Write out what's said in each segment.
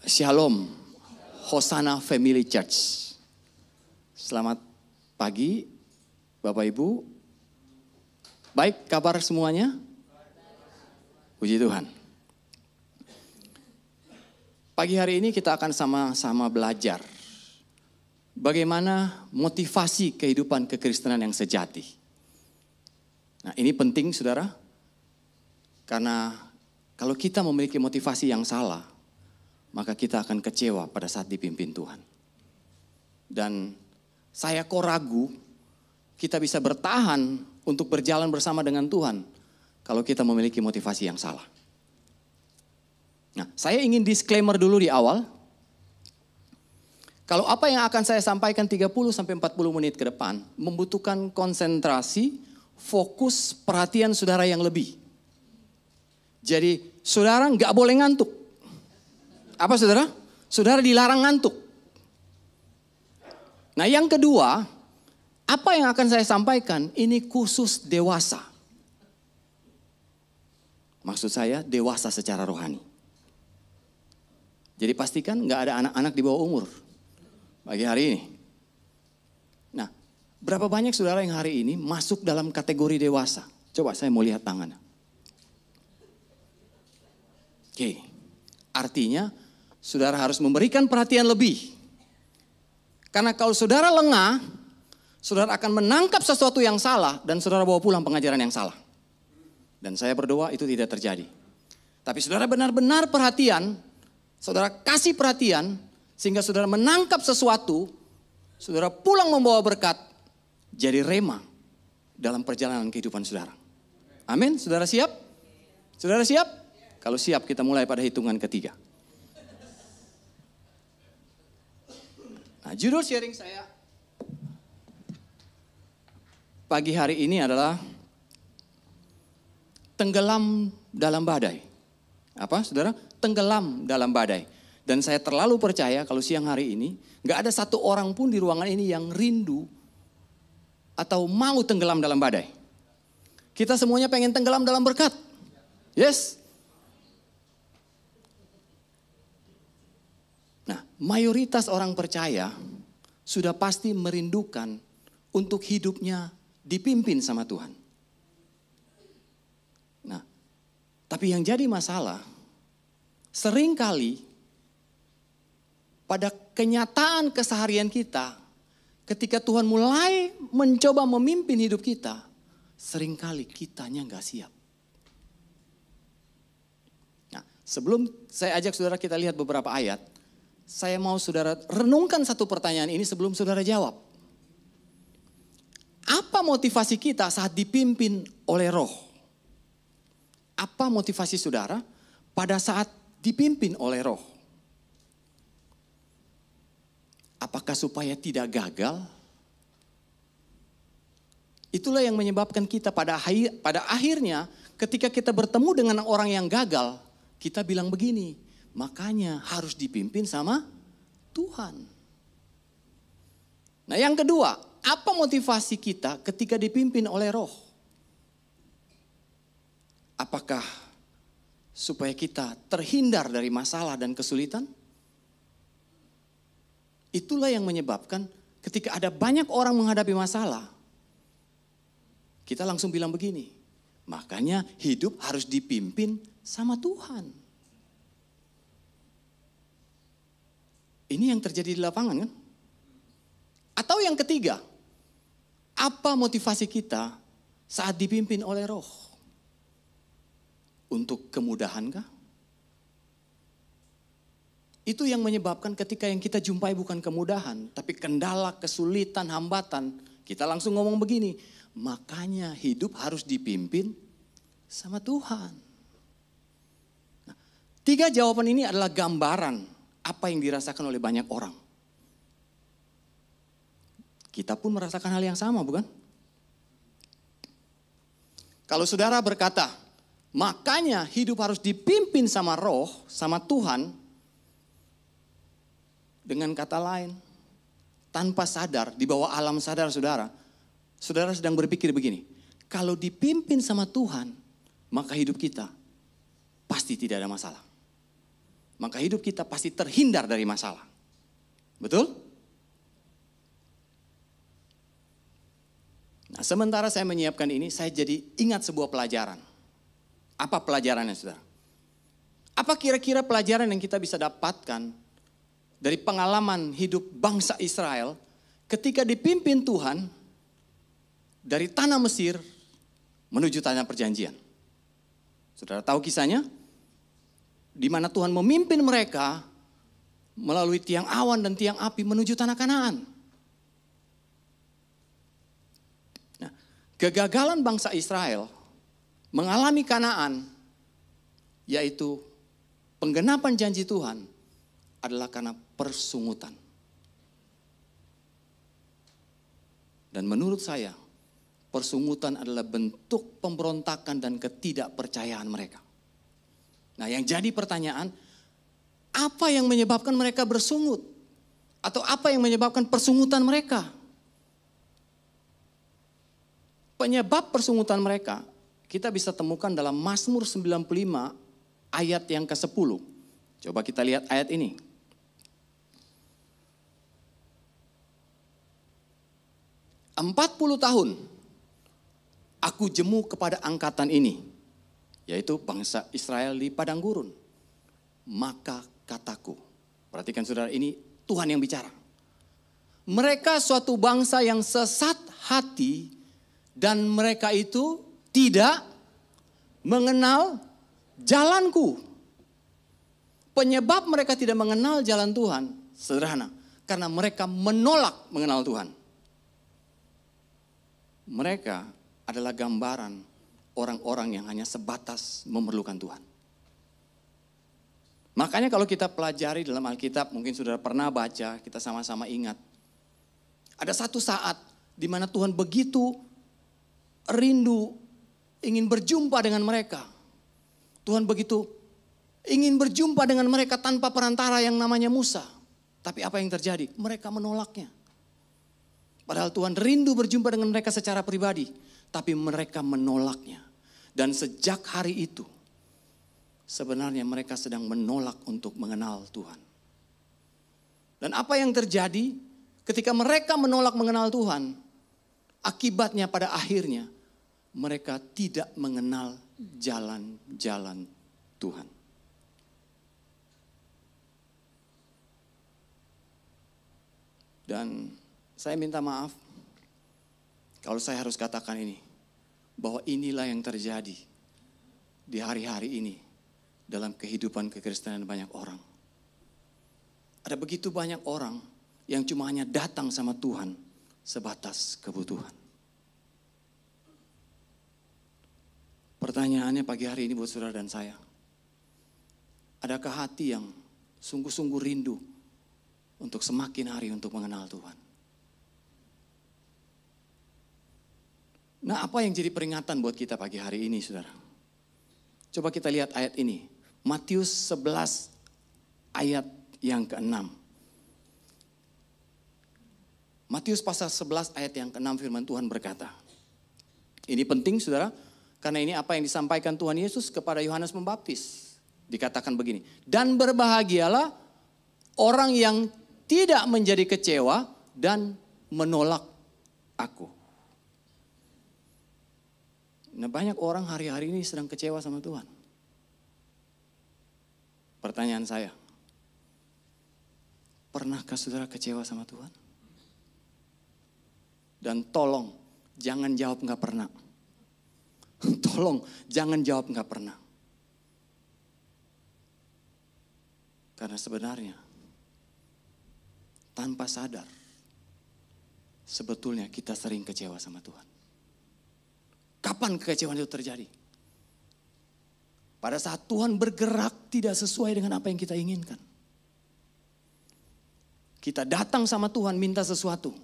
Shalom, Hosana Family Church. Selamat pagi, Bapak Ibu. Baik kabar semuanya? Puji Tuhan. Pagi hari ini kita akan sama-sama belajar bagaimana motivasi kehidupan kekristenan yang sejati. Nah, ini penting saudara, karena kalau kita memiliki motivasi yang salah, maka kita akan kecewa pada saat dipimpin Tuhan. Dan saya kok ragu kita bisa bertahan untuk berjalan bersama dengan Tuhan kalau kita memiliki motivasi yang salah. Nah, saya ingin disclaimer dulu di awal. Kalau apa yang akan saya sampaikan 30-40 menit ke depan membutuhkan konsentrasi, fokus, perhatian saudara yang lebih. Jadi saudara nggak boleh ngantuk. Apa saudara? Saudara dilarang ngantuk. Nah yang kedua, apa yang akan saya sampaikan ini khusus dewasa. Maksud saya dewasa secara rohani. Jadi pastikan gak ada anak-anak di bawah umur pagi hari ini. Nah, berapa banyak saudara yang hari ini masuk dalam kategori dewasa? Coba saya mau lihat tangannya. Oke, artinya saudara harus memberikan perhatian lebih. Karena kalau saudara lengah, saudara akan menangkap sesuatu yang salah dan saudara bawa pulang pengajaran yang salah. Dan saya berdoa itu tidak terjadi. Tapi saudara benar-benar perhatian, saudara kasih perhatian sehingga saudara menangkap sesuatu, saudara pulang membawa berkat, jadi rema dalam perjalanan kehidupan saudara. Amin, saudara siap? Saudara siap? Kalau siap kita mulai pada hitungan ketiga. Nah, judul sharing saya pagi hari ini adalah tenggelam dalam badai. Apa saudara? Tenggelam dalam badai. Dan saya terlalu percaya kalau siang hari ini gak ada satu orang pun di ruangan ini yang rindu atau mau tenggelam dalam badai. Kita semuanya pengen tenggelam dalam berkat. Yes? Nah, mayoritas orang percaya sudah pasti merindukan untuk hidupnya dipimpin sama Tuhan. Nah, tapi yang jadi masalah, seringkali pada kenyataan keseharian kita, ketika Tuhan mulai mencoba memimpin hidup kita, seringkali kitanya gak siap. Nah, sebelum saya ajak saudara kita lihat beberapa ayat, saya mau saudara renungkan satu pertanyaan ini sebelum saudara jawab. Apa motivasi kita saat dipimpin oleh Roh? Apa motivasi saudara pada saat dipimpin oleh Roh? Apakah supaya tidak gagal? Itulah yang menyebabkan kita pada akhirnya ketika kita bertemu dengan orang yang gagal, kita bilang begini, makanya harus dipimpin sama Tuhan. Nah yang kedua, apa motivasi kita ketika dipimpin oleh Roh? Apakah supaya kita terhindar dari masalah dan kesulitan? Itulah yang menyebabkan ketika ada banyak orang menghadapi masalah, kita langsung bilang begini, makanya hidup harus dipimpin sama Tuhan. Ini yang terjadi di lapangan kan? Atau yang ketiga, apa motivasi kita saat dipimpin oleh Roh? Untuk kemudahan kah? Itu yang menyebabkan ketika yang kita jumpai bukan kemudahan, tapi kendala, kesulitan, hambatan, kita langsung ngomong begini, makanya hidup harus dipimpin sama Tuhan. Nah, 3 jawaban ini adalah gambaran apa yang dirasakan oleh banyak orang. Kita pun merasakan hal yang sama, bukan? Kalau saudara berkata, makanya hidup harus dipimpin sama Roh, sama Tuhan. Dengan kata lain, tanpa sadar, di bawah alam sadar saudara, saudara sedang berpikir begini, kalau dipimpin sama Tuhan, maka hidup kita pasti tidak ada masalah. maka hidup kita pasti terhindar dari masalah. Betul? Nah, sementara saya menyiapkan ini, saya jadi ingat sebuah pelajaran. Apa pelajarannya, saudara? Apa kira-kira pelajaran yang kita bisa dapatkan dari pengalaman hidup bangsa Israel ketika dipimpin Tuhan dari tanah Mesir menuju tanah perjanjian? Saudara tahu kisahnya? Di mana Tuhan memimpin mereka melalui tiang awan dan tiang api menuju tanah Kanaan. Nah, kegagalan bangsa Israel mengalami Kanaan, yaitu penggenapan janji Tuhan, adalah karena persungutan. Dan menurut saya, persungutan adalah bentuk pemberontakan dan ketidakpercayaan mereka. Nah, yang jadi pertanyaan, apa yang menyebabkan mereka bersungut? Atau apa yang menyebabkan persungutan mereka? Penyebab persungutan mereka kita bisa temukan dalam Mazmur 95 ayat yang ke-10. Coba kita lihat ayat ini. "40 tahun aku jemu kepada angkatan ini," yaitu bangsa Israel di padang gurun. "Maka kataku," perhatikan saudara, ini Tuhan yang bicara. "Mereka suatu bangsa yang sesat hati dan mereka itu tidak mengenal jalanku." Penyebab mereka tidak mengenal jalan Tuhan sederhana, karena mereka menolak mengenal Tuhan. Mereka adalah gambaran orang-orang yang hanya sebatas memerlukan Tuhan. Makanya kalau kita pelajari dalam Alkitab, mungkin saudara pernah baca, kita sama-sama ingat. Ada satu saat di mana Tuhan begitu rindu ingin berjumpa dengan mereka. Tuhan begitu ingin berjumpa dengan mereka tanpa perantara yang namanya Musa. Tapi apa yang terjadi? Mereka menolaknya. Padahal Tuhan rindu berjumpa dengan mereka secara pribadi. Tapi mereka menolaknya. Dan sejak hari itu, sebenarnya mereka sedang menolak untuk mengenal Tuhan. Dan apa yang terjadi ketika mereka menolak mengenal Tuhan? Akibatnya pada akhirnya mereka tidak mengenal jalan-jalan Tuhan. Dan saya minta maaf kalau saya harus katakan ini, bahwa inilah yang terjadi di hari-hari ini dalam kehidupan kekristenan banyak orang. Ada begitu banyak orang yang cuma hanya datang sama Tuhan sebatas kebutuhan. Pertanyaannya pagi hari ini buat saudara dan saya, adakah hati yang sungguh-sungguh rindu untuk semakin hari untuk mengenal Tuhan? Nah, apa yang jadi peringatan buat kita pagi hari ini, saudara? Coba kita lihat ayat ini. Matius 11 ayat yang ke-6. Matius pasal 11 ayat yang ke-6 firman Tuhan berkata. Ini penting, saudara, karena ini apa yang disampaikan Tuhan Yesus kepada Yohanes Pembaptis. Dikatakan begini, "Dan berbahagialah orang yang tidak menjadi kecewa dan menolak aku." Nah, banyak orang hari-hari ini sedang kecewa sama Tuhan. Pertanyaan saya, pernahkah saudara kecewa sama Tuhan? Dan tolong, jangan jawab nggak pernah. Tolong, jangan jawab nggak pernah. Karena sebenarnya, tanpa sadar, sebetulnya kita sering kecewa sama Tuhan. Kapan kekecewaan itu terjadi? Pada saat Tuhan bergerak tidak sesuai dengan apa yang kita inginkan. Kita datang sama Tuhan minta sesuatu.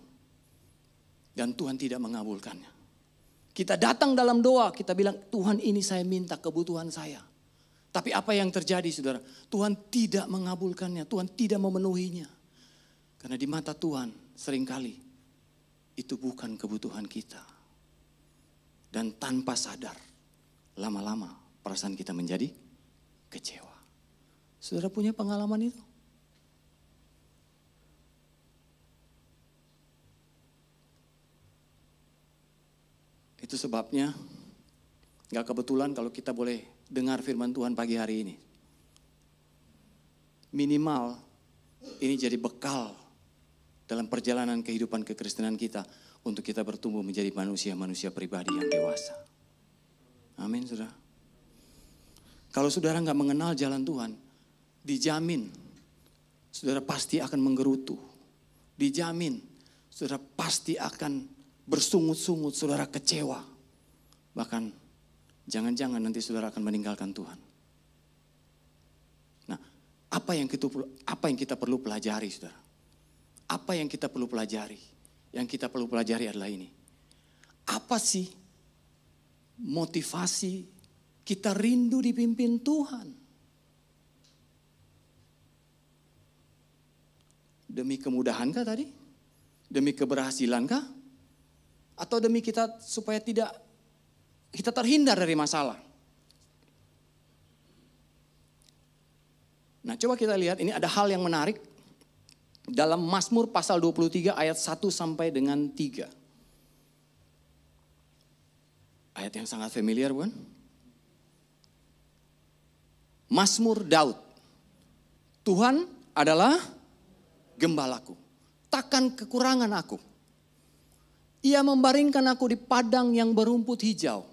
Dan Tuhan tidak mengabulkannya. Kita datang dalam doa, kita bilang, "Tuhan, ini saya minta kebutuhan saya." Tapi apa yang terjadi, saudara? Tuhan tidak mengabulkannya, Tuhan tidak memenuhinya. Karena di mata Tuhan seringkali itu bukan kebutuhan kita. Dan tanpa sadar, lama-lama perasaan kita menjadi kecewa. Saudara punya pengalaman itu? Itu sebabnya gak kebetulan kalau kita boleh dengar firman Tuhan pagi hari ini. Minimal ini jadi bekal dalam perjalanan kehidupan kekristenan kita untuk kita bertumbuh menjadi manusia-manusia pribadi yang dewasa. Amin, saudara. Kalau saudara gak mengenal jalan Tuhan, dijamin saudara pasti akan menggerutu. Dijamin saudara pasti akan bersungut-sungut, saudara kecewa. Bahkan jangan-jangan nanti saudara akan meninggalkan Tuhan. Nah, apa yang kita perlu pelajari, saudara? Apa yang kita perlu pelajari? Yang kita perlu pelajari adalah ini. Apa sih motivasi kita rindu dipimpin Tuhan? Demi kemudahankah tadi? Demi keberhasilankah? Atau demi kita supaya kita terhindar dari masalah? Nah, coba kita lihat, ini ada hal yang menarik dalam Mazmur pasal 23 ayat 1 sampai dengan 3. Ayat yang sangat familiar, bukan? Mazmur Daud. Tuhan adalah gembalaku, takkan kekurangan aku. Ia membaringkan aku di padang yang berumput hijau.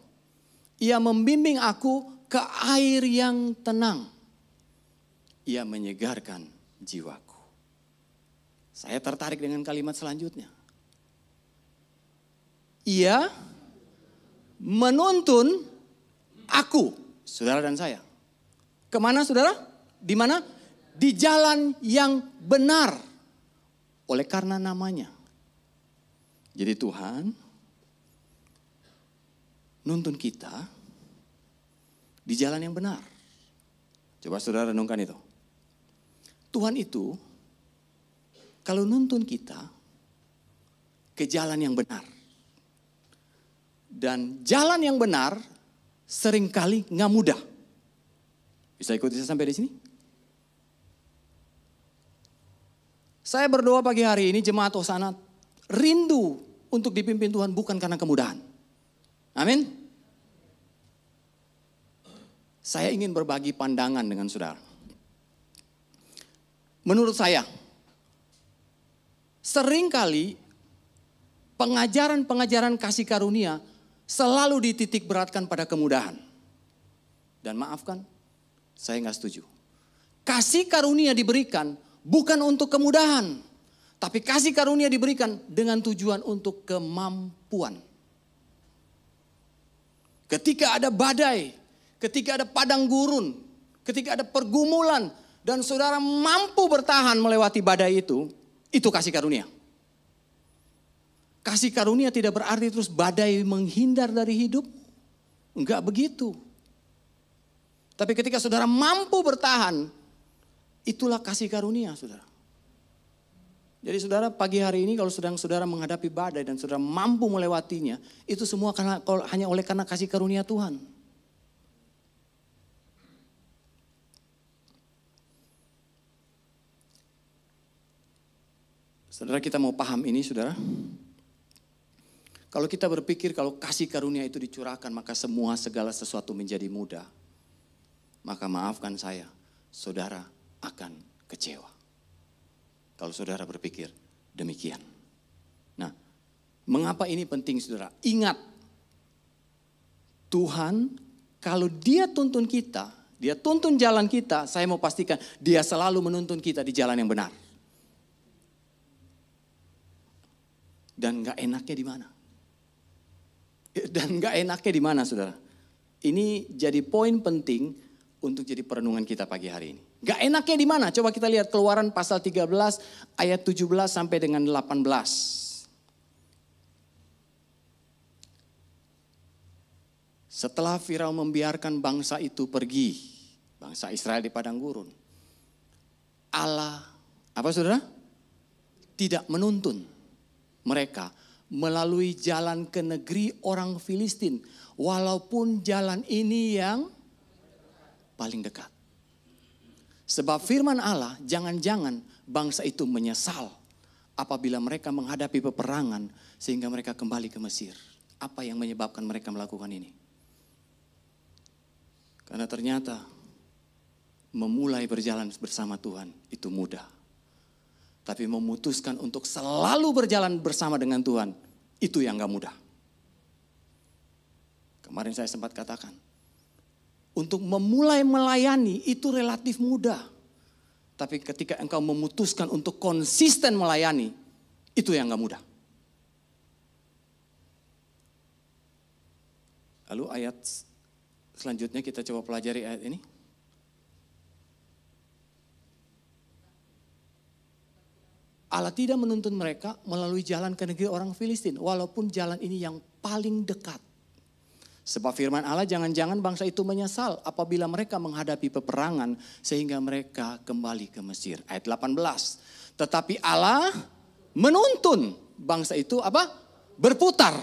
Ia membimbing aku ke air yang tenang. Ia menyegarkan jiwaku. Saya tertarik dengan kalimat selanjutnya. Ia menuntun aku, saudara dan saya. Kemana, saudara? Di mana? Di jalan yang benar. Oleh karena namanya. Jadi Tuhan nuntun kita di jalan yang benar. Coba saudara renungkan itu. Tuhan itu kalau nuntun kita ke jalan yang benar. Dan jalan yang benar seringkali gak mudah. Bisa ikuti saya sampai di sini? Saya berdoa pagi hari ini jemaat Hosana rindu untuk dipimpin Tuhan bukan karena kemudahan. Amin. Saya ingin berbagi pandangan dengan saudara. Menurut saya, seringkali pengajaran-pengajaran kasih karunia selalu dititik beratkan pada kemudahan. Dan maafkan, saya gak setuju. Kasih karunia diberikan bukan untuk kemudahan. Tapi kasih karunia diberikan dengan tujuan untuk kemampuan. Ketika ada badai, ketika ada padang gurun, ketika ada pergumulan, dan saudara mampu bertahan melewati badai itu kasih karunia. Kasih karunia tidak berarti terus badai menghindar dari hidup. Enggak begitu. Tapi ketika saudara mampu bertahan, itulah kasih karunia, saudara. Jadi saudara pagi hari ini kalau sedang saudara menghadapi badai dan saudara mampu melewatinya, itu semua hanya oleh karena kasih karunia Tuhan. Saudara, kita mau paham ini, saudara. Kalau kita berpikir kalau kasih karunia itu dicurahkan maka segala sesuatu menjadi mudah. Maka maafkan saya, saudara akan kecewa. Kalau saudara berpikir demikian. Nah, mengapa ini penting, saudara? Ingat, Tuhan kalau dia tuntun kita, dia tuntun jalan kita, saya mau pastikan dia selalu menuntun kita di jalan yang benar. Dan gak enaknya di mana? Dan gak enaknya di mana, saudara? Ini jadi poin penting untuk jadi perenungan kita pagi hari ini. Gak enaknya di mana? Coba kita lihat Keluaran pasal 13 ayat 17 sampai dengan 18. Setelah Firaun membiarkan bangsa itu pergi, bangsa Israel di padang gurun, Allah, apa saudara? Tidak menuntun mereka melalui jalan ke negeri orang Filistin. Walaupun jalan ini yang paling dekat. Sebab firman Allah, jangan-jangan bangsa itu menyesal apabila mereka menghadapi peperangan sehingga mereka kembali ke Mesir. Apa yang menyebabkan mereka melakukan ini? Karena ternyata memulai berjalan bersama Tuhan itu mudah. Tapi memutuskan untuk selalu berjalan bersama dengan Tuhan, itu yang gak mudah. Kemarin saya sempat katakan, untuk memulai melayani itu relatif mudah. Tapi ketika engkau memutuskan untuk konsisten melayani, itu yang gak mudah. Lalu ayat selanjutnya kita coba pelajari ayat ini. Allah tidak menuntun mereka melalui jalan ke negeri orang Filistin, walaupun jalan ini yang paling dekat. Sebab firman Allah, jangan-jangan bangsa itu menyesal apabila mereka menghadapi peperangan sehingga mereka kembali ke Mesir. Ayat 18. Tetapi Allah menuntun bangsa itu apa? Berputar.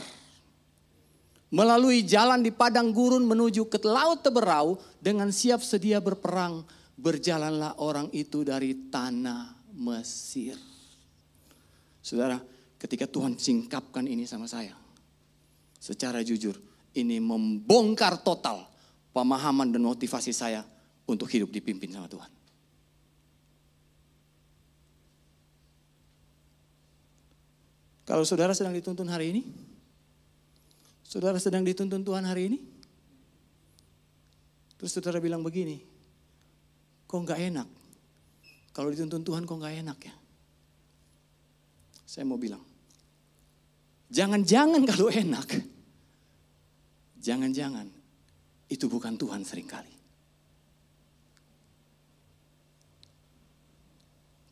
Melalui jalan di padang gurun menuju ke laut Teberau dengan siap sedia berperang. Berjalanlah orang itu dari tanah Mesir. Saudara, ketika Tuhan singkapkan ini sama saya, secara jujur, ini membongkar total pemahaman dan motivasi saya untuk hidup dipimpin sama Tuhan. Kalau saudara sedang dituntun hari ini, saudara sedang dituntun Tuhan hari ini, terus saudara bilang begini, kok gak enak? Kalau dituntun Tuhan kok gak enak ya? Saya mau bilang, jangan-jangan kalau enak, jangan-jangan itu bukan Tuhan seringkali.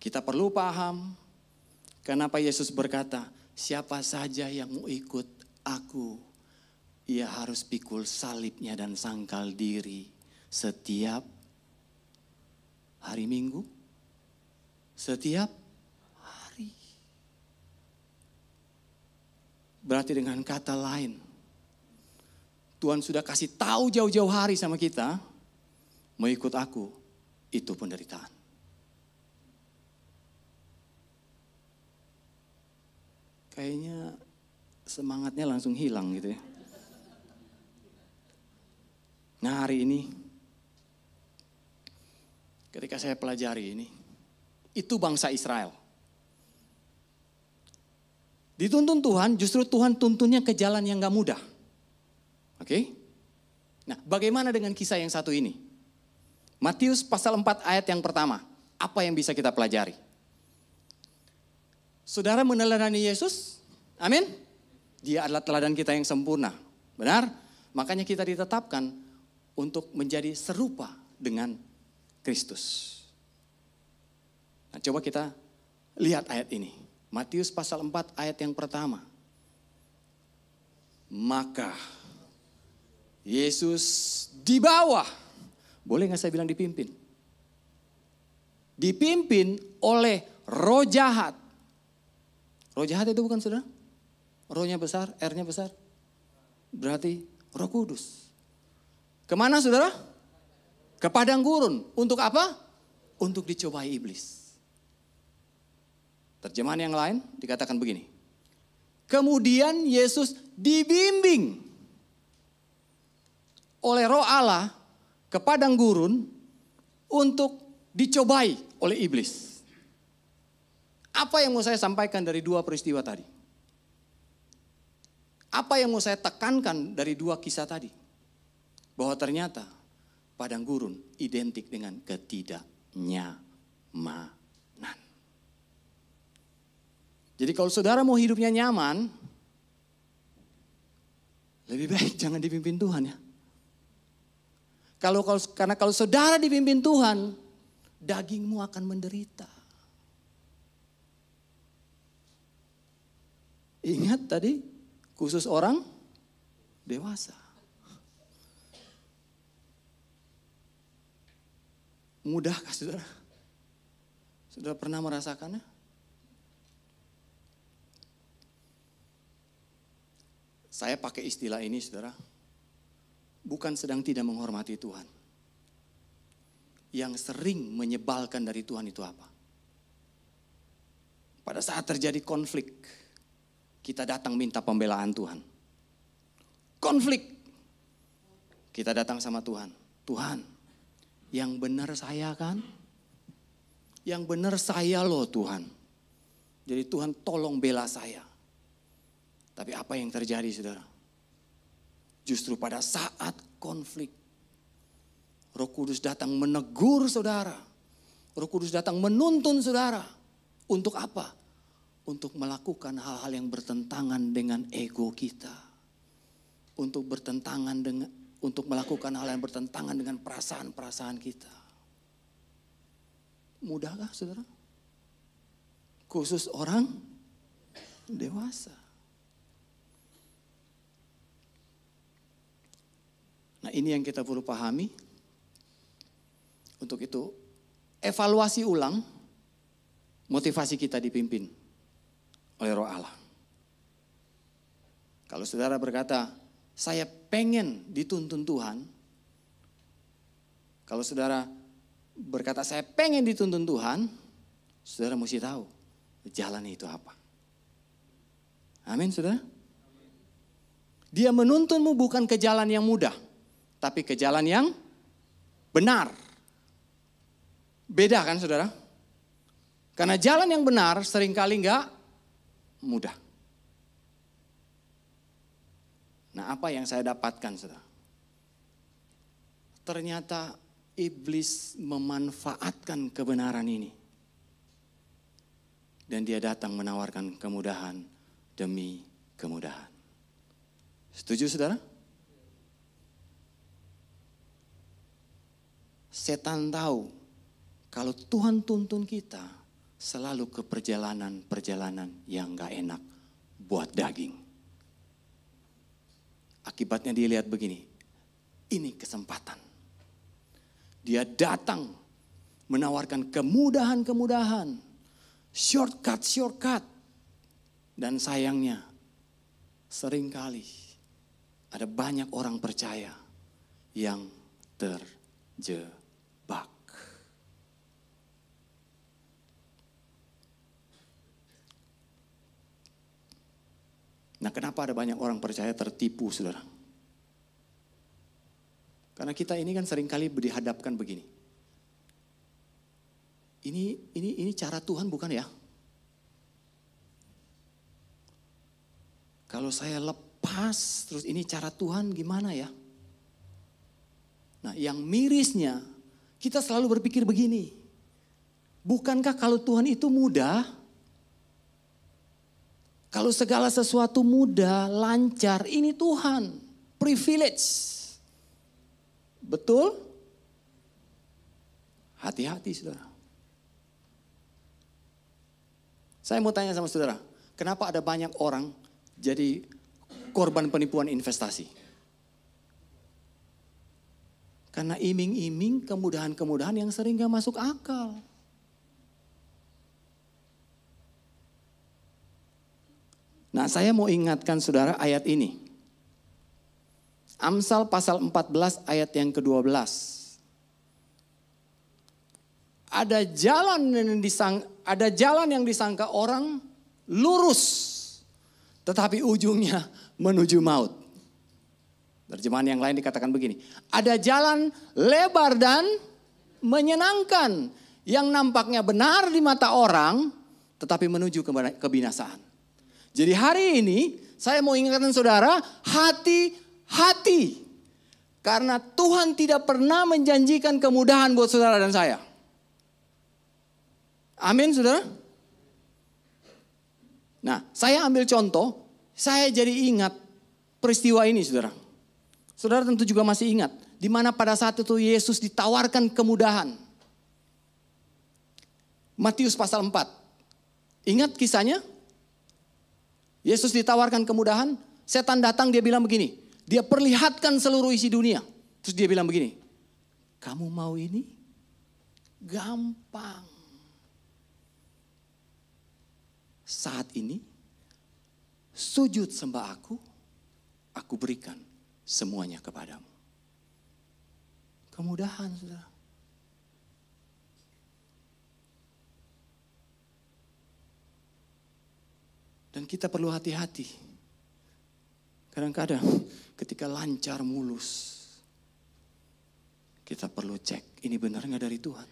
Kita perlu paham kenapa Yesus berkata, siapa saja yang mau ikut aku, ia harus pikul salibnya dan sangkal diri setiap hari Minggu, setiap hari. Berarti dengan kata lain, Tuhan sudah kasih tahu jauh-jauh hari sama kita, mau ikut aku, itu penderitaan. Kayaknya semangatnya langsung hilang gitu ya. Nah hari ini, ketika saya pelajari ini, itu bangsa Israel. Dituntun Tuhan, justru Tuhan tuntunnya ke jalan yang gak mudah. Oke? Nah, bagaimana dengan kisah yang satu ini? Matius pasal 4 ayat yang pertama. Apa yang bisa kita pelajari? Saudara meneladani Yesus? Amin? Dia adalah teladan kita yang sempurna. Benar? Makanya kita ditetapkan untuk menjadi serupa dengan Kristus. Nah, coba kita lihat ayat ini. Matius pasal 4 ayat yang pertama. Maka Yesus dibawa. Boleh gak saya bilang dipimpin? Dipimpin oleh roh jahat. Roh jahat itu bukan saudara? Rohnya besar, R-nya besar. Berarti Roh Kudus. Kemana saudara? Ke padang gurun. Untuk apa? Untuk dicobai iblis. Terjemahan yang lain dikatakan begini. Kemudian Yesus dibimbing oleh Roh Allah ke padang gurun untuk dicobai oleh iblis. Apa yang mau saya sampaikan dari dua peristiwa tadi? Apa yang mau saya tekankan dari dua kisah tadi? Bahwa ternyata padang gurun identik dengan ketidaknyamanan. Jadi kalau saudara mau hidupnya nyaman, lebih baik jangan dipimpin Tuhan ya. Karena kalau saudara dipimpin Tuhan, dagingmu akan menderita. Ingat tadi, khusus orang dewasa. Mudahkah saudara? Saudara pernah merasakannya? Saya pakai istilah ini saudara, bukan sedang tidak menghormati Tuhan. yang sering menyebalkan dari Tuhan itu apa? Pada saat terjadi konflik, kita datang minta pembelaan Tuhan. Konflik, kita datang sama Tuhan. Tuhan, yang benar saya kan? Yang benar saya loh Tuhan. Jadi Tuhan tolong bela saya. Tapi apa yang terjadi saudara? Justru pada saat konflik, Roh Kudus datang menegur saudara. Roh Kudus datang menuntun saudara. Untuk apa? Untuk melakukan hal-hal yang bertentangan dengan ego kita. Untuk melakukan hal yang bertentangan dengan perasaan-perasaan kita. Mudahkah saudara? Khusus orang dewasa. Nah, ini yang kita perlu pahami. Untuk itu, evaluasi ulang motivasi kita dipimpin oleh Roh Allah. Kalau saudara berkata, saya pengen dituntun Tuhan. Kalau saudara berkata, saya pengen dituntun Tuhan, saudara mesti tahu jalannya itu apa. Amin, saudara. Dia menuntunmu bukan ke jalan yang mudah, tapi ke jalan yang benar. Beda kan saudara? Karena jalan yang benar seringkali enggak mudah. Nah, apa yang saya dapatkan saudara? Ternyata iblis memanfaatkan kebenaran ini. Dan dia datang menawarkan kemudahan demi kemudahan. Setuju saudara? Setan tahu kalau Tuhan tuntun kita selalu ke perjalanan-perjalanan yang gak enak buat daging. Akibatnya dia lihat begini, ini kesempatan. Dia datang menawarkan kemudahan-kemudahan, shortcut. Dan sayangnya seringkali ada banyak orang percaya yang terjebak. Nah, kenapa ada banyak orang percaya tertipu, saudara? Karena kita ini kan seringkali dihadapkan begini. Ini cara Tuhan bukan ya? Kalau saya lepas, terus ini cara Tuhan gimana ya? Nah, yang mirisnya, kita selalu berpikir begini. Bukankah kalau Tuhan itu mudah? Kalau segala sesuatu mudah, lancar, ini Tuhan. Privilege. Betul? Hati-hati saudara. Saya mau tanya sama saudara. Kenapa ada banyak orang jadi korban penipuan investasi? Karena iming-iming kemudahan-kemudahan yang sering gak masuk akal. Nah, saya mau ingatkan saudara ayat ini. Amsal pasal 14 ayat yang ke-12. Ada jalan yang disangka orang lurus, tetapi ujungnya menuju maut. Terjemahan yang lain dikatakan begini. Ada jalan lebar dan menyenangkan yang nampaknya benar di mata orang, tetapi menuju kebinasaan. Jadi hari ini saya mau ingatkan saudara, hati-hati. Karena Tuhan tidak pernah menjanjikan kemudahan buat saudara dan saya. Amin saudara. Nah, saya ambil contoh, saya jadi ingat peristiwa ini saudara. Saudara tentu juga masih ingat, di mana pada saat itu Yesus ditawarkan kemudahan. Matius pasal 4. Ingat kisahnya? Yesus ditawarkan kemudahan, setan datang dia bilang begini, dia perlihatkan seluruh isi dunia. Terus dia bilang begini, kamu mau ini? Gampang. Saat ini, sujud sembah aku berikan semuanya kepadamu. Kemudahan saudara. Dan kita perlu hati-hati. Kadang-kadang ketika lancar mulus, kita perlu cek, ini benar nggak dari Tuhan?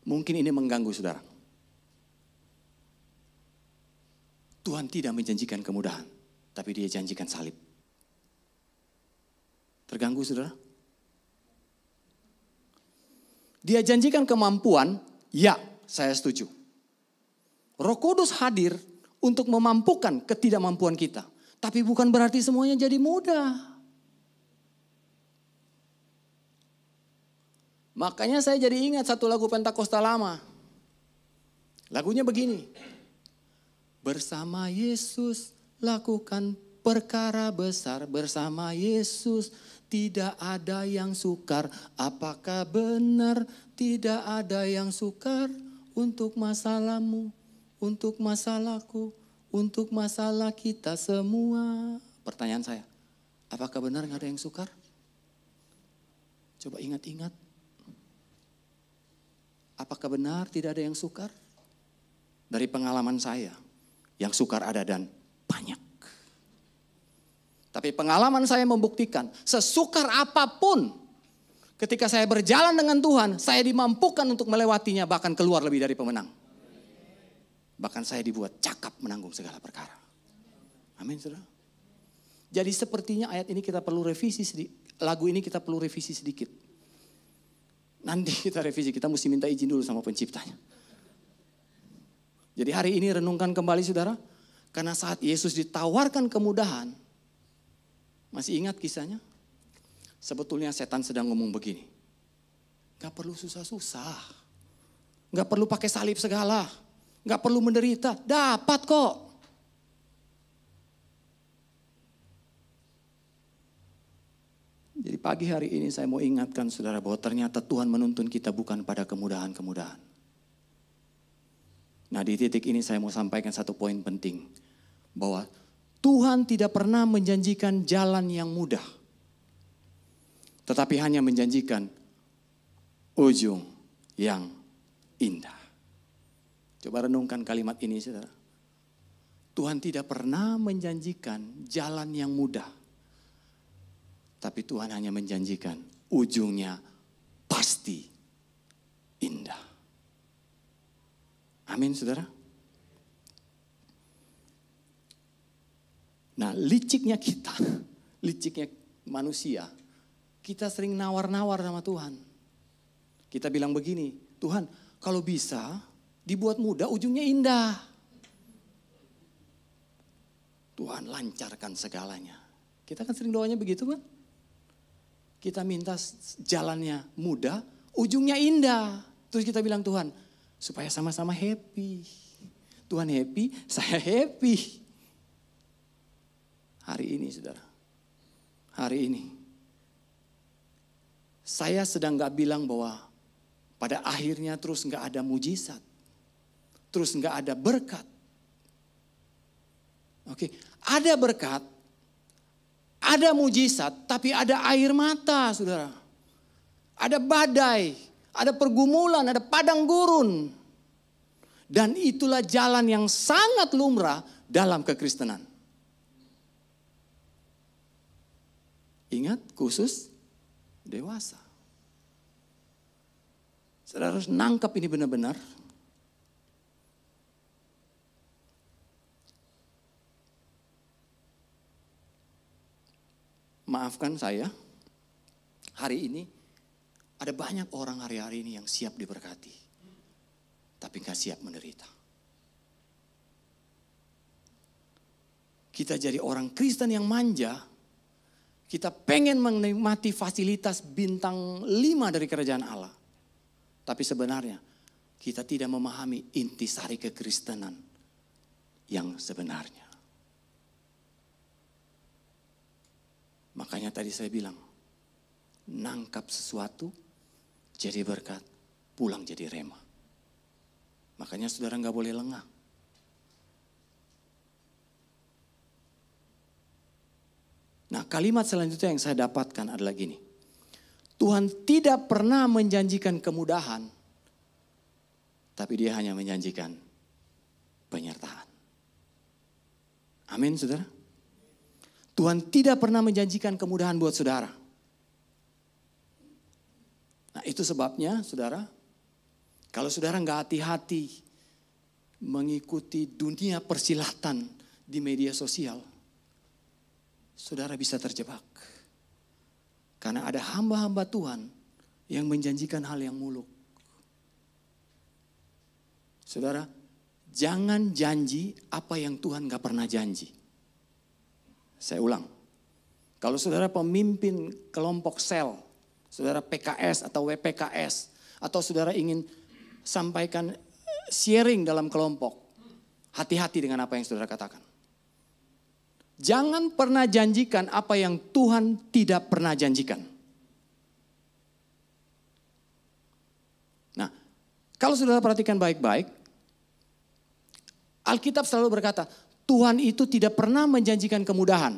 Mungkin ini mengganggu saudara. Tuhan tidak menjanjikan kemudahan, tapi Dia janjikan salib. Terganggu saudara? Dia janjikan kemampuan, ya saya setuju. Roh Kudus hadir untuk memampukan ketidakmampuan kita. Tapi bukan berarti semuanya jadi mudah. Makanya saya jadi ingat satu lagu Pentakosta lama. Lagunya begini. Bersama Yesus lakukan perkara besar. Bersama Yesus tidak ada yang sukar. Apakah benar tidak ada yang sukar untuk masalahmu, untuk masalahku, untuk masalah kita semua? Pertanyaan saya, apakah benar nggak ada yang sukar? Coba ingat-ingat. Apakah benar tidak ada yang sukar? Dari pengalaman saya, yang sukar ada dan banyak. Tapi pengalaman saya membuktikan, sesukar apapun, ketika saya berjalan dengan Tuhan, saya dimampukan untuk melewatinya, bahkan keluar lebih dari pemenang. Bahkan saya dibuat cakap menanggung segala perkara. Amin, saudara. Jadi sepertinya ayat ini kita perlu revisi sedikit. Lagu ini kita perlu revisi sedikit. Nanti kita revisi, kita mesti minta izin dulu sama penciptanya. Jadi hari ini renungkan kembali saudara. Karena saat Yesus ditawarkan kemudahan. Masih ingat kisahnya? Sebetulnya setan sedang ngomong begini. Gak perlu susah-susah. Gak perlu pakai salib segala. Gak perlu menderita. Dapat kok. Jadi pagi hari ini saya mau ingatkan saudara bahwa ternyata Tuhan menuntun kita bukan pada kemudahan-kemudahan. Nah di titik ini saya mau sampaikan satu poin penting. Bahwa Tuhan tidak pernah menjanjikan jalan yang mudah. Tetapi hanya menjanjikan ujung yang indah. Coba renungkan kalimat ini saudara. Tuhan tidak pernah menjanjikan jalan yang mudah. Tapi Tuhan hanya menjanjikan ujungnya pasti indah. Amin saudara. Nah liciknya kita, liciknya manusia, kita sering nawar-nawar sama Tuhan. Kita bilang begini, Tuhan kalau bisa dibuat mudah ujungnya indah. Tuhan lancarkan segalanya. Kita kan sering doanya begitu kan? Kita minta jalannya mudah, ujungnya indah. Terus kita bilang Tuhan, supaya sama-sama happy. Tuhan happy, saya happy. Hari ini saudara, hari ini. Saya sedang gak bilang bahwa pada akhirnya terus gak ada mujizat. Terus gak ada berkat. Oke, ada berkat. Ada mujizat, tapi ada air mata, saudara. Ada badai, ada pergumulan, ada padang gurun. Dan itulah jalan yang sangat lumrah dalam kekristenan. Ingat, khusus dewasa. Saudara harus nangkap ini benar-benar. Maafkan saya, hari ini ada banyak orang hari-hari ini yang siap diberkati. Tapi gak siap menderita. Kita jadi orang Kristen yang manja. Kita pengen menikmati fasilitas bintang 5 dari kerajaan Allah. Tapi sebenarnya kita tidak memahami intisari kekristenan yang sebenarnya. Makanya tadi saya bilang, nangkap sesuatu jadi berkat, pulang jadi rema. Makanya saudara gak boleh lengah. Nah kalimat selanjutnya yang saya dapatkan adalah gini. Tuhan tidak pernah menjanjikan kemudahan, Tapi dia hanya menjanjikan penyertaan. Amin, saudara. Tuhan tidak pernah menjanjikan kemudahan buat saudara. Nah, itu sebabnya, saudara, kalau saudara nggak hati-hati mengikuti dunia persilatan di media sosial, saudara bisa terjebak. Karena ada hamba-hamba Tuhan yang menjanjikan hal yang muluk. Saudara, jangan janji apa yang Tuhan gak pernah janji. Saya ulang. Kalau saudara pemimpin kelompok sel, saudara PKS atau WPKS, atau saudara ingin sampaikan sharing dalam kelompok, hati-hati dengan apa yang saudara katakan. Jangan pernah janjikan apa yang Tuhan tidak pernah janjikan. Nah, kalau saudara perhatikan baik-baik, Alkitab selalu berkata, Tuhan itu tidak pernah menjanjikan kemudahan.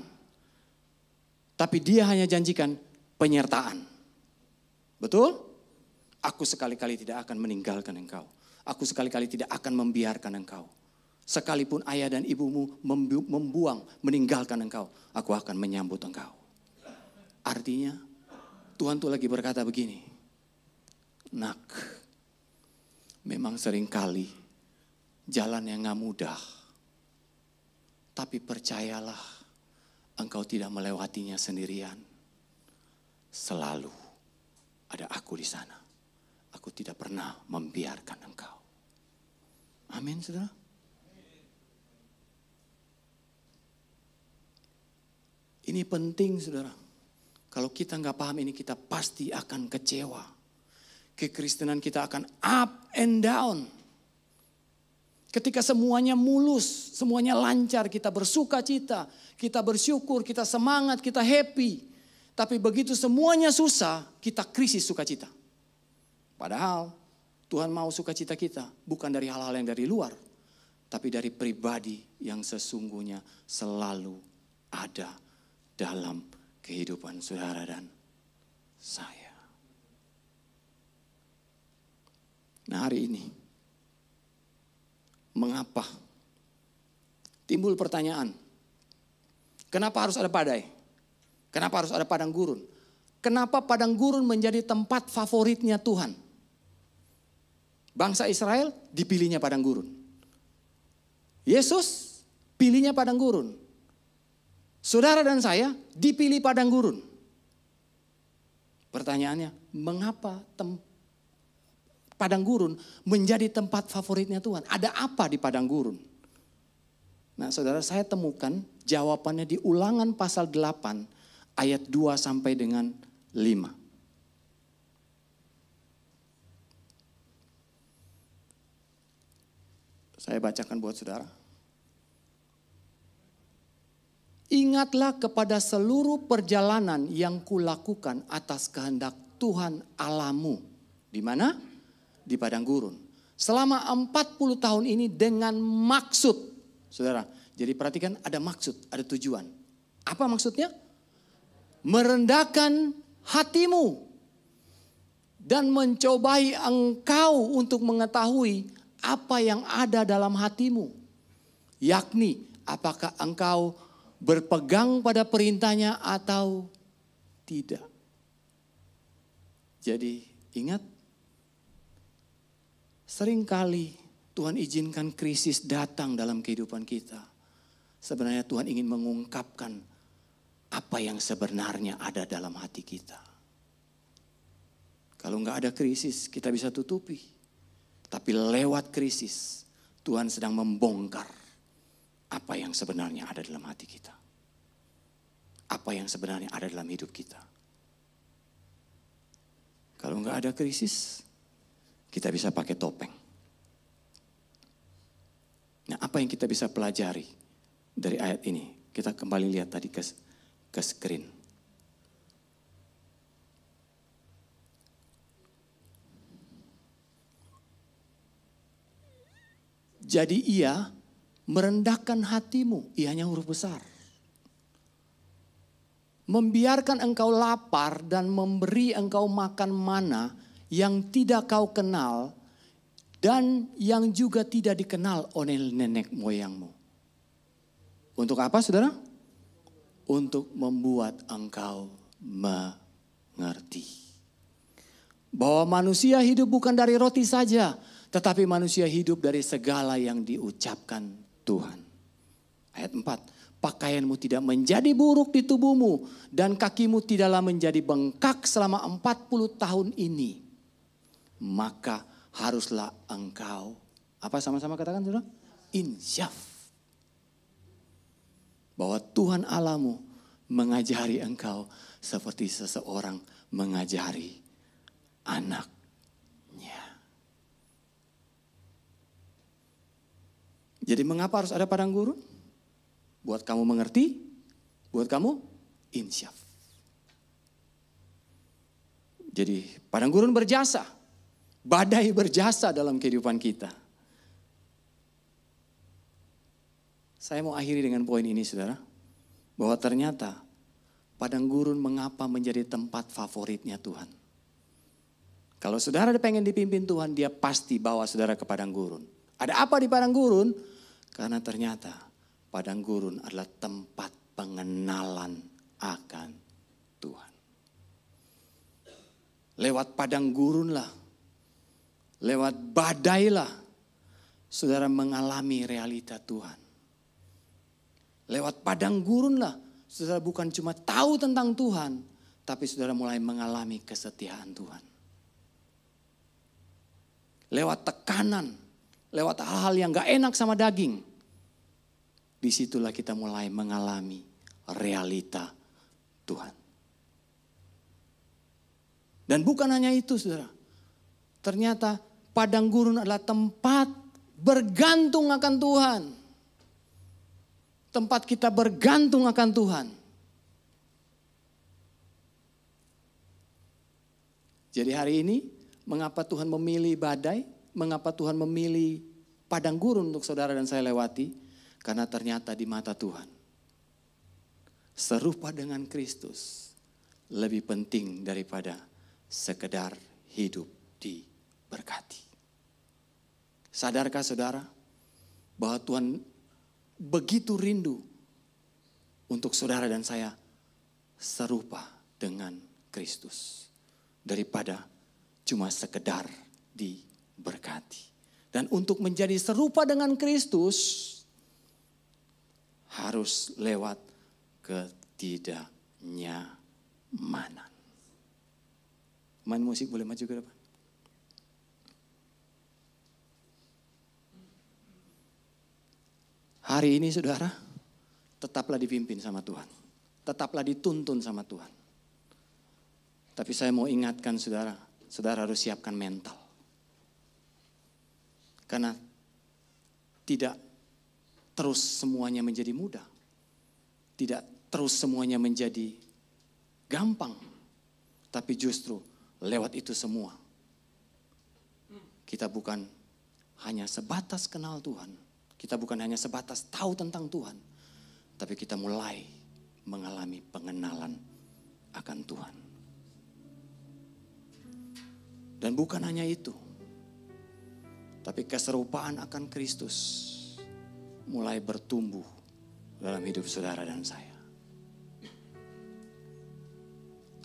Tapi dia hanya janjikan penyertaan. Betul? Aku sekali-kali tidak akan meninggalkan engkau. Aku sekali-kali tidak akan membiarkan engkau. Sekalipun ayah dan ibumu membuang, meninggalkan engkau, aku akan menyambut engkau. Artinya, Tuhan tuh lagi berkata begini, nak, memang seringkali jalan yang gak mudah, tapi percayalah, engkau tidak melewatinya sendirian. Selalu ada aku di sana. Aku tidak pernah membiarkan engkau. Amin, saudara. Ini penting, saudara. Kalau kita nggak paham ini, kita pasti akan kecewa. Kekristenan kita akan up and down. Ketika semuanya mulus, semuanya lancar, kita bersuka cita, kita bersyukur, kita semangat, kita happy. Tapi begitu semuanya susah, kita krisis sukacita. Padahal Tuhan mau sukacita kita bukan dari hal-hal yang dari luar, tapi dari pribadi yang sesungguhnya selalu ada dalam kehidupan saudara dan saya. Nah, hari ini, mengapa? Timbul pertanyaan, kenapa harus ada badai? Kenapa harus ada padang gurun? Kenapa padang gurun menjadi tempat favoritnya Tuhan? Bangsa Israel dipilihnya padang gurun. Yesus pilihnya padang gurun. Saudara dan saya dipilih padang gurun. Pertanyaannya, mengapa padang gurun menjadi tempat favoritnya Tuhan? Ada apa di padang gurun? Nah, saudara, saya temukan jawabannya di Ulangan pasal 8 ayat 2 sampai dengan 5. Saya bacakan buat saudara. Ingatlah kepada seluruh perjalanan yang kulakukan atas kehendak Tuhan Allahmu. Di mana? Di padang gurun. Selama 40 tahun ini dengan maksud. Saudara, jadi perhatikan ada maksud, ada tujuan. Apa maksudnya? Merendahkan hatimu. Dan mencobai engkau untuk mengetahui apa yang ada dalam hatimu. Yakni, apakah engkau berpegang pada perintahnya atau tidak. Jadi ingat, seringkali Tuhan izinkan krisis datang dalam kehidupan kita. Sebenarnya Tuhan ingin mengungkapkan apa yang sebenarnya ada dalam hati kita. Kalau nggak ada krisis, kita bisa tutupi. Tapi lewat krisis, Tuhan sedang membongkar apa yang sebenarnya ada dalam hati kita. Apa yang sebenarnya ada dalam hidup kita. Kalau nggak ada krisis, kita bisa pakai topeng. Nah, apa yang kita bisa pelajari dari ayat ini? Kita kembali lihat tadi ke screen. Jadi ia merendahkan hatimu, ianya huruf besar. Membiarkan engkau lapar dan memberi engkau makan mana yang tidak kau kenal dan yang juga tidak dikenal oleh nenek moyangmu. Untuk apa, saudara? Untuk membuat engkau mengerti bahwa manusia hidup bukan dari roti saja, tetapi manusia hidup dari segala yang diucapkan Tuhan. Ayat 4. Pakaianmu tidak menjadi buruk di tubuhmu dan kakimu tidaklah menjadi bengkak selama 40 tahun ini. Maka haruslah engkau, apa sama-sama katakan saudara? Insyaf. Bahwa Tuhan Allahmu mengajari engkau seperti seseorang mengajari anaknya. Jadi mengapa harus ada padang gurun? Buat kamu mengerti, buat kamu insyaf. Jadi padang gurun berjasa, badai berjasa dalam kehidupan kita. Saya mau akhiri dengan poin ini saudara, bahwa ternyata padang gurun mengapa menjadi tempat favoritnya Tuhan. Kalau saudara pengen dipimpin Tuhan, dia pasti bawa saudara ke padang gurun. Ada apa di padang gurun? Karena ternyata padang gurun adalah tempat pengenalan akan Tuhan. Lewat padang gurunlah, lewat badailah, saudara mengalami realita Tuhan. Lewat padang gurunlah, saudara bukan cuma tahu tentang Tuhan, tapi saudara mulai mengalami kesetiaan Tuhan. Lewat tekanan, lewat hal-hal yang gak enak sama daging, disitulah kita mulai mengalami realita Tuhan. Dan bukan hanya itu saudara. Ternyata padang gurun adalah tempat bergantung akan Tuhan. Tempat kita bergantung akan Tuhan. Jadi hari ini mengapa Tuhan memilih badai? Mengapa Tuhan memilih padang gurun untuk saudara dan saya lewati? Karena ternyata di mata Tuhan, serupa dengan Kristus lebih penting daripada sekedar hidup diberkati. Sadarkah saudara bahwa Tuhan begitu rindu untuk saudara dan saya serupa dengan Kristus daripada cuma sekedar diberkati. Dan untuk menjadi serupa dengan Kristus harus lewat ketidaknyamanan. Main musik boleh maju ke depan. Hari ini saudara, tetaplah dipimpin sama Tuhan. Tetaplah dituntun sama Tuhan. Tapi saya mau ingatkan saudara, saudara harus siapkan mental. Karena tidak terus semuanya menjadi mudah. Tidak terus semuanya menjadi gampang. Tapi justru lewat itu semua, kita bukan hanya sebatas kenal Tuhan. Kita bukan hanya sebatas tahu tentang Tuhan. Tapi kita mulai mengalami pengenalan akan Tuhan. Dan bukan hanya itu. Tapi keserupaan akan Kristus mulai bertumbuh dalam hidup saudara dan saya.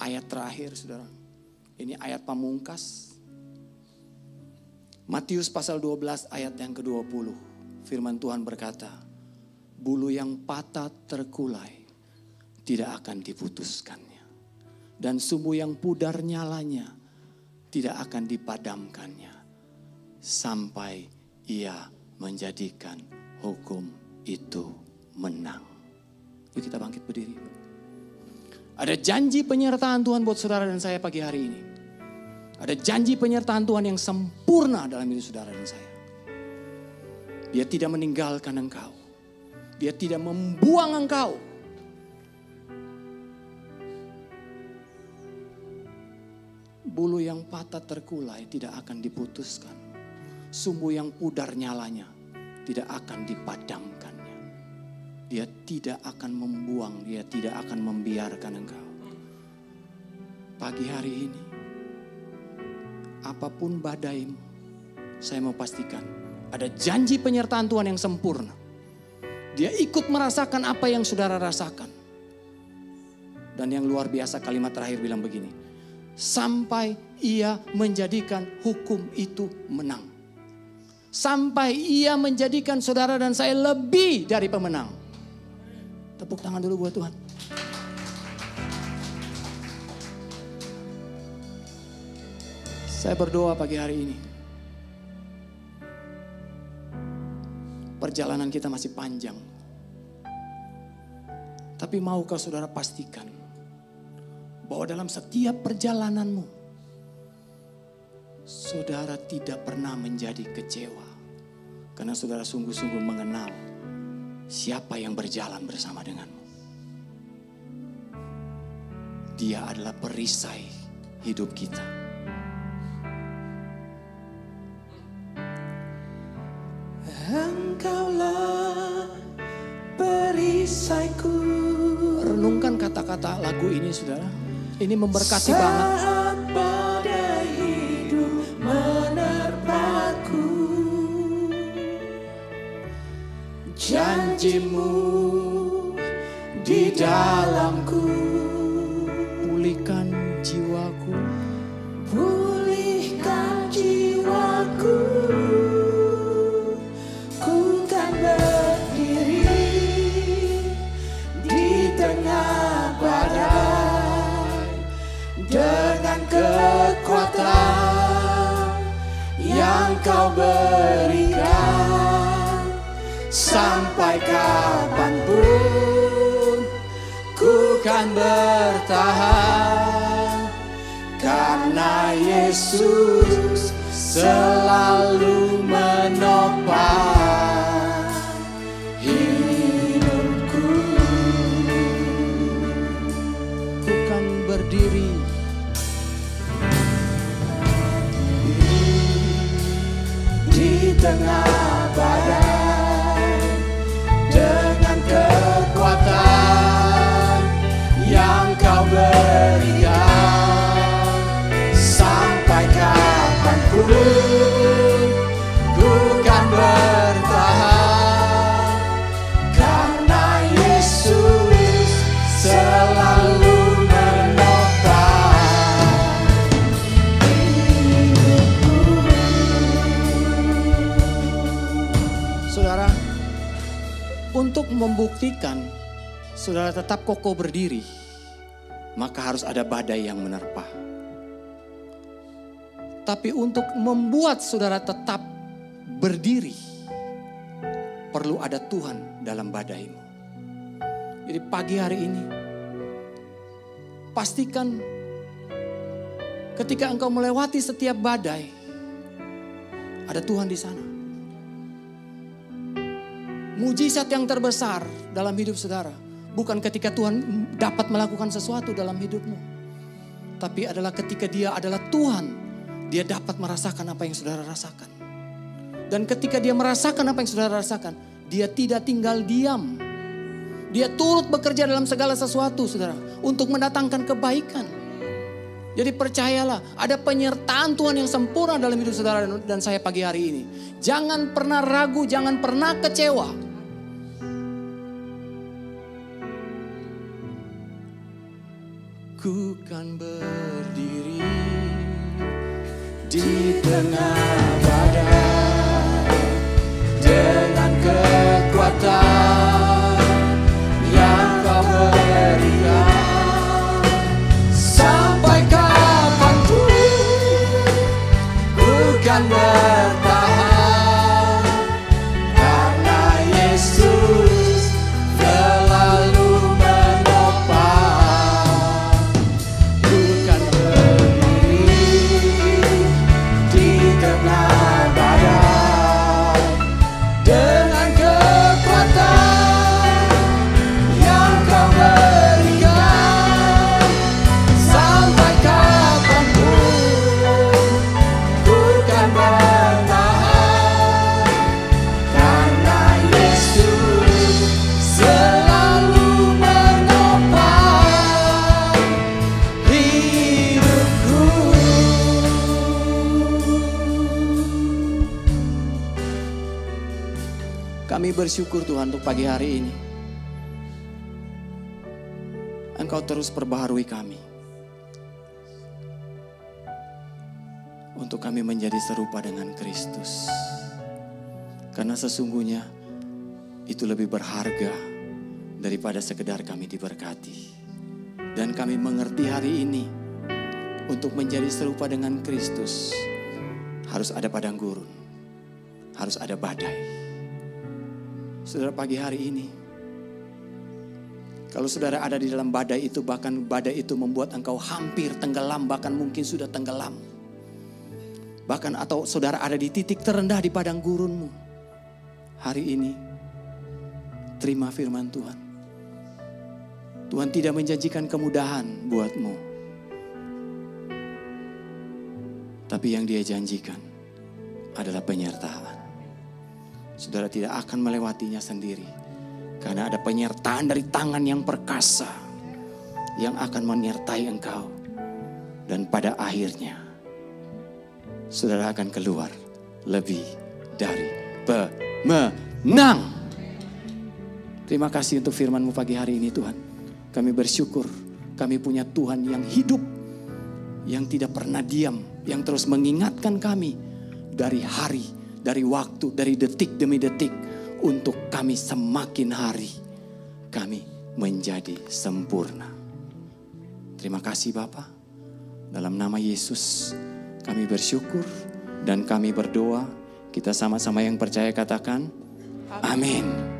Ayat terakhir saudara. Ini ayat pamungkas. Matius pasal 12 ayat yang ke-20. Firman Tuhan berkata, bulu yang patah terkulai tidak akan diputuskannya. Dan sumbu yang pudar nyalanya tidak akan dipadamkannya. Sampai ia menjadikan hukum itu menang. Yuk kita bangkit berdiri. Ada janji penyertaan Tuhan buat saudara dan saya pagi hari ini. Ada janji penyertaan Tuhan yang sempurna dalam hidup saudara dan saya. Dia tidak meninggalkan engkau. Dia tidak membuang engkau. Bulu yang patah terkulai tidak akan diputuskan. Sumbu yang pudar nyalanya tidak akan dipadamkannya. Dia tidak akan membuang, dia tidak akan membiarkan engkau. Pagi hari ini, apapun badaimu, saya mau pastikan ada janji penyertaan Tuhan yang sempurna. Dia ikut merasakan apa yang saudara rasakan. Dan yang luar biasa kalimat terakhir bilang begini, sampai ia menjadikan hukum itu menang. Sampai ia menjadikan saudara dan saya lebih dari pemenang. Tepuk tangan dulu buat Tuhan. Saya berdoa pagi hari ini. Perjalanan kita masih panjang. Tapi maukah saudara pastikan bahwa dalam setiap perjalananmu, saudara tidak pernah menjadi kecewa. Karena saudara sungguh-sungguh mengenal siapa yang berjalan bersama denganmu. Dia adalah perisai hidup kita. Engkaulah perisaiku. Renungkan kata-kata lagu ini saudara. Ini memberkati banget. Saat badai hidup menerpaku, janjimu di dalamku. Pulihkan jiwaku. Pulihkan jiwaku. Ku kan berdiri di tengah badai dengan kekuatan yang kau berikan. Sampai kapanpun ku kan bertahan, karena Yesus selalu menopang hidupku. Ku kan berdiri di tengah badai dengan kekuatan yang kau berikan. Sampai kapanpun ku kan bertahan, karena Yesus selalu menopang hidupku. saudara. Untuk membuktikan saudara tetap kokoh berdiri, maka harus ada badai yang menerpa. Tapi untuk membuat saudara tetap berdiri, perlu ada Tuhan dalam badaimu. Jadi pagi hari ini, pastikan ketika engkau melewati setiap badai, ada Tuhan di sana. Mujizat yang terbesar dalam hidup saudara bukan ketika Tuhan dapat melakukan sesuatu dalam hidupmu, tapi adalah ketika Dia adalah Tuhan. Dia dapat merasakan apa yang saudara rasakan. Dan ketika dia merasakan apa yang saudara rasakan, dia tidak tinggal diam. Dia turut bekerja dalam segala sesuatu saudara, untuk mendatangkan kebaikan. Jadi percayalah, ada penyertaan Tuhan yang sempurna dalam hidup saudara dan saya pagi hari ini. Jangan pernah ragu, jangan pernah kecewa. Ku kan berdiri di tengah badai dengan kekuatan yang kau berikan. Sampai kapanpun ku kan bertahan, karena Yesus selalu menopang. Ku kan berdiri di tengah badai dengan kekuatan yang kau berikan. Sampai kapanpun ku kan berdiri Kami bersyukur Tuhan untuk pagi hari ini. Engkau terus perbaharui kami. Untuk kami menjadi serupa dengan Kristus. Karena sesungguhnya itu lebih berharga daripada sekedar kami diberkati. Dan kami mengerti hari ini, untuk menjadi serupa dengan Kristus, harus ada padang gurun, harus ada badai. Saudara, pagi hari ini, kalau saudara ada di dalam badai itu, bahkan badai itu membuat engkau hampir tenggelam, bahkan mungkin sudah tenggelam. Bahkan atau saudara ada di titik terendah di padang gurunmu. Hari ini, terima firman Tuhan. Tuhan tidak menjanjikan kemudahan buatmu. Tapi yang Dia janjikan adalah penyertaan. Saudara tidak akan melewatinya sendiri. Karena ada penyertaan dari tangan yang perkasa yang akan menyertai engkau. Dan pada akhirnya, saudara akan keluar lebih dari pemenang. Terima kasih untuk firman-Mu pagi hari ini Tuhan. Kami bersyukur kami punya Tuhan yang hidup, yang tidak pernah diam, yang terus mengingatkan kami dari hari, dari waktu, dari detik demi detik, untuk kami semakin hari kami menjadi sempurna. Terima kasih Bapa. Dalam nama Yesus kami bersyukur dan kami berdoa. Kita sama-sama yang percaya katakan amin.